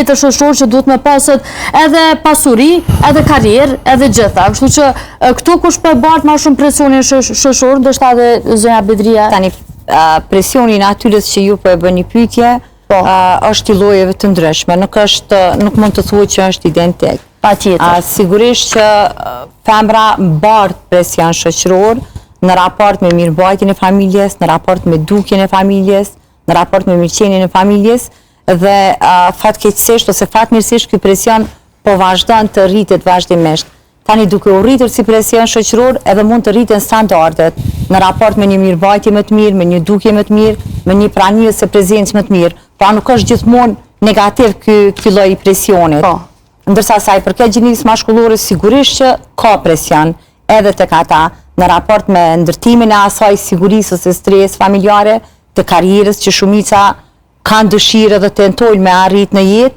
tjetër shoqëror që duhet me pasët edhe pasuri, edhe karrierë, edhe gjitha. Kështu që këtu kush po e bart më shumë presionin shoqëror, ndoshta edhe zonja Bedria. Tani presioni i natyrës që ju po e bëni pyetje, është i llojeve të ndryshme, nuk mund të thuhet që është identik. Patjetër. Sigurisht që femra bart presion shoqëror në raport me mirëmbajtjen e familjes, në raport me dukjen e familjes, në raport me mirëqenien e familjes dhe fatkeqësisht ose fatmirësisht ky presion po vazhdon të rritet vazhdimisht. Tani duke u rritur si presion shoqëror edhe mund të rriten standardet në raport me një mirëmbajtje më të mirë, me një dukje më të mirë, me një prani ose prezencë më të mirë. Pra nuk është gjithmonë negativ ky lloj presionit. Ndërsa sa i përket gjinisë mashkullore sigurisht që ka presion edhe tek ata në raport me ndërtimin e asaj sigurisë ose stres familjare, të karrierës që shumica kanë dëshirë dhe tentojnë me arrit në jetë,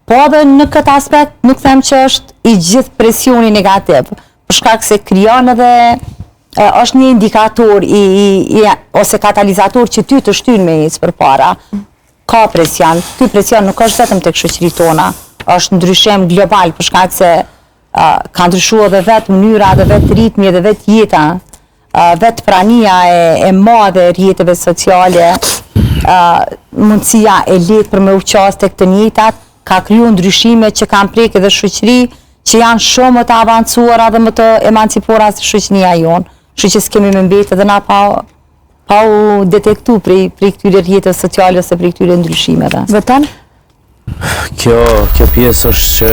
po edhe në këtë aspekt nuk them që është i gjithë presioni negativ, për shkak se krijon edhe është një indikator ose katalizator që ty të shtyn me ecë përpara. Ka presion, ky presion nuk është vetëm tek shoqëritë tona, është ndryshim global për shkak se ka ndryshuar edhe vetë mënyra, edhe vetë ritmi, edhe vetë jeta, vetë prania e madhe e rrjeteve sociale, mundësia e lehtë për me u qasë tek të njëjtat, ka kriju ndryshime që kanë prek edhe shoqëri që janë shumë më të avancuara dhe më të emancipuara se shoqëria jonë. Kështu që s'kemi më mbetë edhe na pa u detektu prej këtyre rrjeteve sociale ose prej këtyre ndryshimeve. Vërtet? Kjo pjesë është që